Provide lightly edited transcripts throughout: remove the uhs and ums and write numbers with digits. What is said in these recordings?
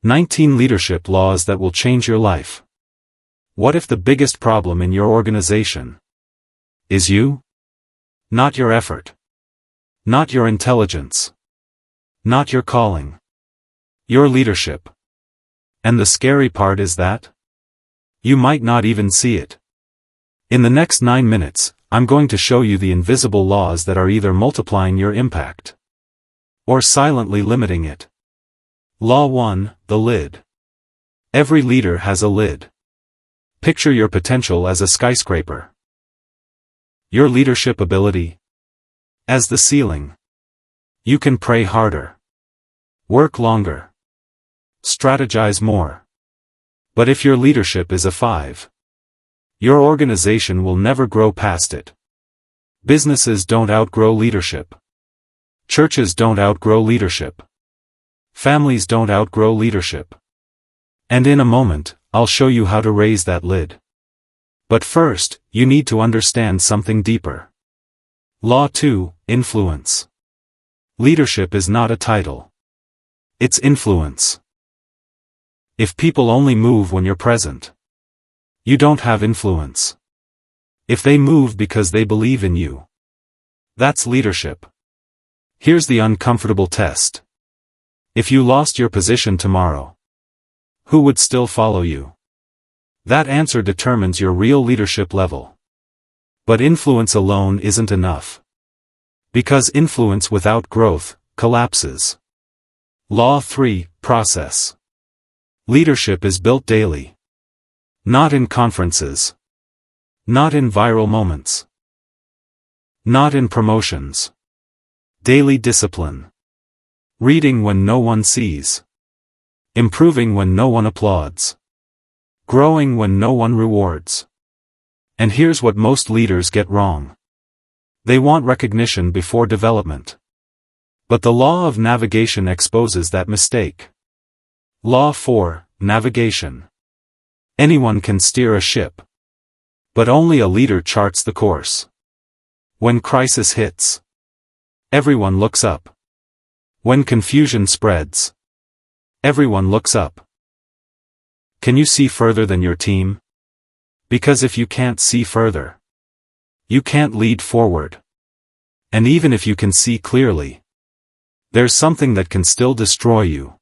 19 leadership laws that will change your life. What if the biggest problem in your organization is you? Not your effort. Not your intelligence. Not your calling. Your leadership. And the scary part is that you might not even see it. In the next 9 minutes, I'm going to show you the invisible laws that are either multiplying your impact or silently limiting it. Law 1, the lid. Every leader has a lid. Picture your potential as a skyscraper. Your leadership ability as the ceiling. You can pray harder, work longer, strategize more. But if your leadership is a 5, your organization will never grow past it. Businesses don't outgrow leadership. Churches don't outgrow leadership. Families don't outgrow leadership. And in a moment, I'll show you how to raise that lid. But first, you need to understand something deeper. Law 2, influence. Leadership is not a title. It's influence. If people only move when you're present, you don't have influence. If they move because they believe in you, that's leadership. Here's the uncomfortable test. If you lost your position tomorrow, who would still follow you? That answer determines your real leadership level. But influence alone isn't enough. Because influence without growth collapses. Law 3, process. Leadership is built daily. Not in conferences. Not in viral moments. Not in promotions. Daily discipline. Reading when no one sees. Improving when no one applauds. Growing when no one rewards. And here's what most leaders get wrong. They want recognition before development. But the law of navigation exposes that mistake. Law 4, navigation. Anyone can steer a ship. But only a leader charts the course. When crisis hits, everyone looks up. When confusion spreads, everyone looks up. Can you see further than your team? Because if you can't see further, you can't lead forward. And even if you can see clearly, there's something that can still destroy you.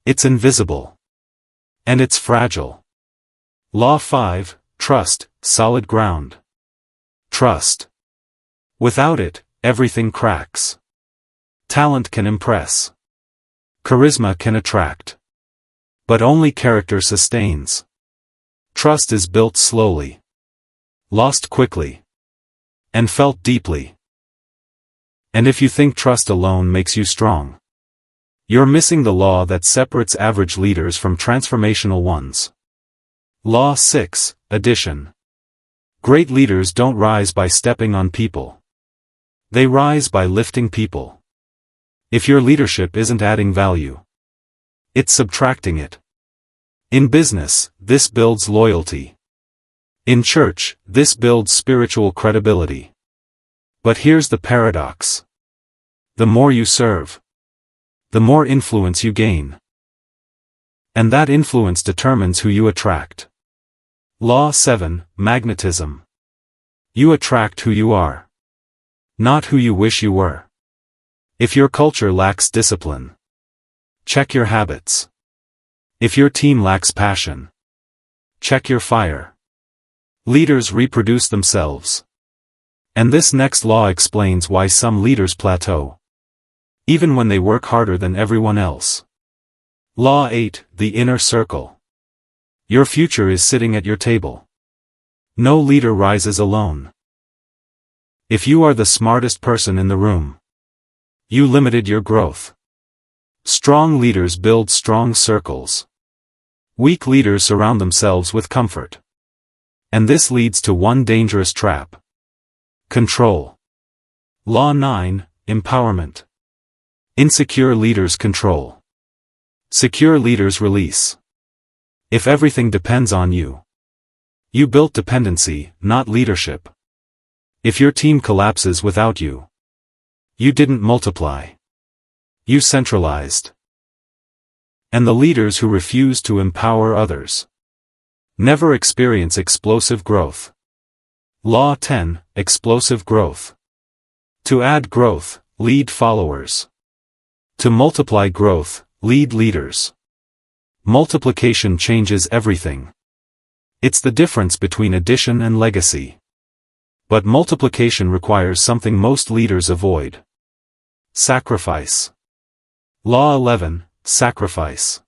It's invisible. And it's fragile. Law 5, trust, solid ground. Trust. Without it, everything cracks. Talent can impress. Charisma can attract. But only character sustains. Trust is built slowly. Lost quickly. And felt deeply. And if you think trust alone makes you strong, you're missing the law that separates average leaders from transformational ones. Law 6, addition. Great leaders don't rise by stepping on people. They rise by lifting people. If your leadership isn't adding value, it's subtracting it. In business, this builds loyalty. In church, this builds spiritual credibility. But here's the paradox. The more you serve, the more influence you gain. And that influence determines who you attract. Law 7, magnetism. You attract who you are, not who you wish you were. If your culture lacks discipline, check your habits. If your team lacks passion, check your fire. Leaders reproduce themselves. And this next law explains why some leaders plateau, even when they work harder than everyone else. Law 8, the inner circle. Your future is sitting at your table. No leader rises alone. If you are the smartest person in the room, you limited your growth. Strong leaders build strong circles. Weak leaders surround themselves with comfort. And this leads to one dangerous trap. Control. Law 9, empowerment. Insecure leaders control. Secure leaders release. If everything depends on you, you built dependency, not leadership. If your team collapses without you, you didn't multiply. You centralized. And the leaders who refuse to empower others never experience explosive growth. Law 10, Explosive Growth. To add growth, lead followers. To multiply growth, lead leaders. Multiplication changes everything. It's the difference between addition and legacy. But multiplication requires something most leaders avoid. Sacrifice. Law 11, Sacrifice.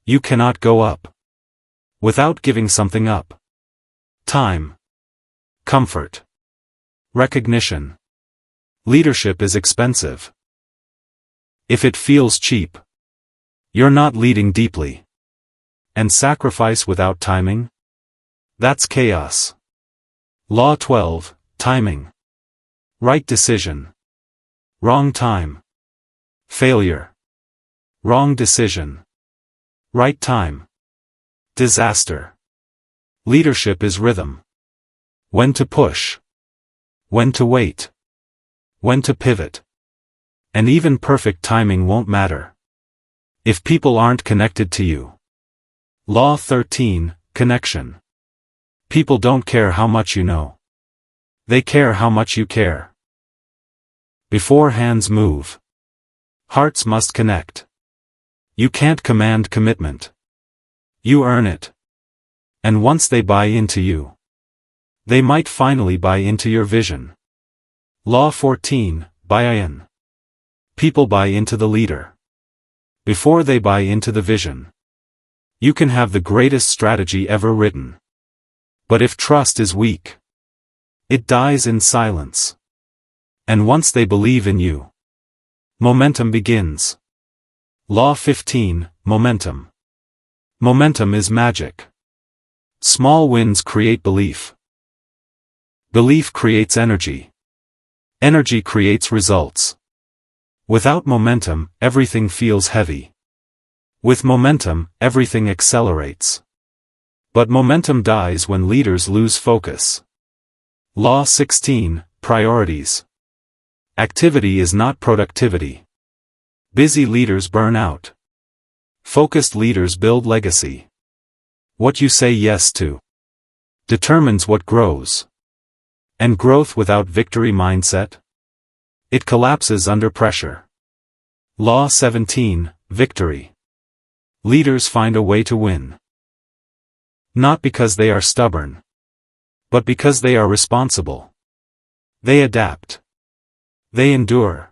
You cannot go up without giving something up. Time. Comfort. Recognition. Leadership is expensive. If it feels cheap, you're not leading deeply. And sacrifice without timing? That's chaos. Law 12, Timing. Right decision. Wrong time. Failure. Wrong decision. Right time. Disaster. Leadership is rhythm. When to push. When to wait. When to pivot. And even perfect timing won't matter if people aren't connected to you. Law 13, Connection. People don't care how much you know. They care how much you care. Before hands move, hearts must connect. You can't command commitment. You earn it. And once they buy into you, they might finally buy into your vision. Law 14, Buy-in. People buy into the leader before they buy into the vision. You can have the greatest strategy ever written, but if trust is weak, it dies in silence. And once they believe in you, momentum begins. Law 15, Momentum. Momentum is magic. Small wins create belief. Belief creates energy. Energy creates results. Without momentum, everything feels heavy. With momentum, everything accelerates. But momentum dies when leaders lose focus. Law 16, Priorities. Activity is not productivity. Busy leaders burn out. Focused leaders build legacy. What you say yes to determines what grows. And growth without victory mindset? It collapses under pressure. Law 17, Victory. Leaders find a way to win. Not because they are stubborn, but because they are responsible. They adapt. They endure.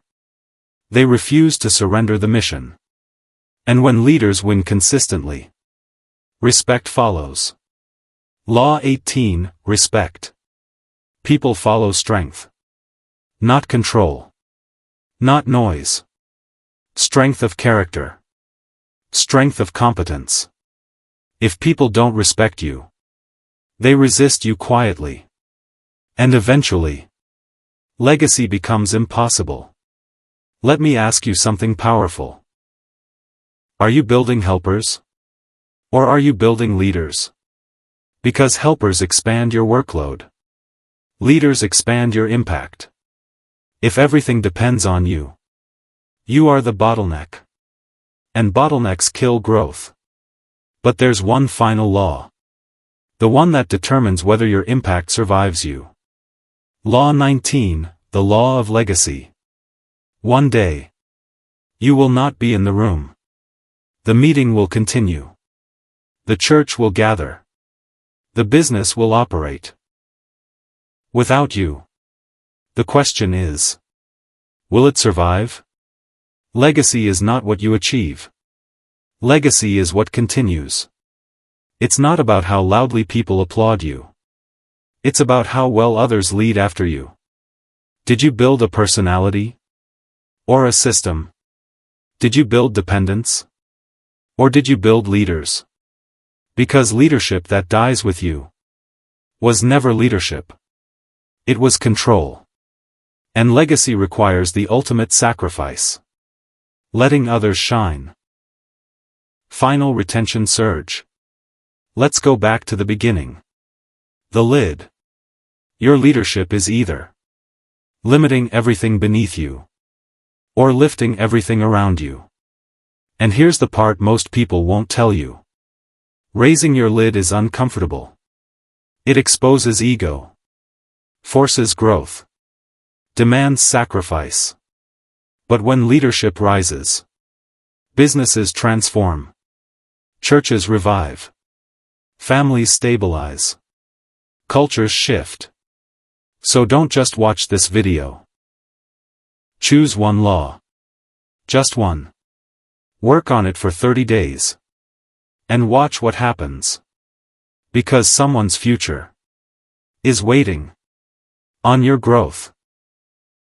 They refuse to surrender the mission. And when leaders win consistently, respect follows. Law 18, Respect. People follow strength. Not control. Not noise. Strength of character. Strength of competence. If people don't respect you, they resist you quietly. And eventually, legacy becomes impossible. Let me ask you something powerful. Are you building helpers? Or are you building leaders? Because helpers expand your workload. Leaders expand your impact. If everything depends on you, you are the bottleneck. And bottlenecks kill growth. But there's one final law. The one that determines whether your impact survives you. Law 19, the law of legacy. One day, you will not be in the room. The meeting will continue. The church will gather. The business will operate. Without you. The question is, will it survive? Legacy is not what you achieve. Legacy is what continues. It's not about how loudly people applaud you. It's about how well others lead after you. Did you build a personality? Or a system? Did you build dependence? Or did you build leaders? Because leadership that dies with you was never leadership. It was control. And legacy requires the ultimate sacrifice. Letting others shine. Final retention surge. Let's go back to the beginning. The lid. Your leadership is either limiting everything beneath you, or lifting everything around you. And here's the part most people won't tell you. Raising your lid is uncomfortable. It exposes ego, forces growth, demands sacrifice. But when leadership rises, businesses transform, churches revive, families stabilize, cultures shift. So don't just watch this video. Choose one law. Just one. Work on it for 30 days. And watch what happens. Because someone's future is waiting on your growth.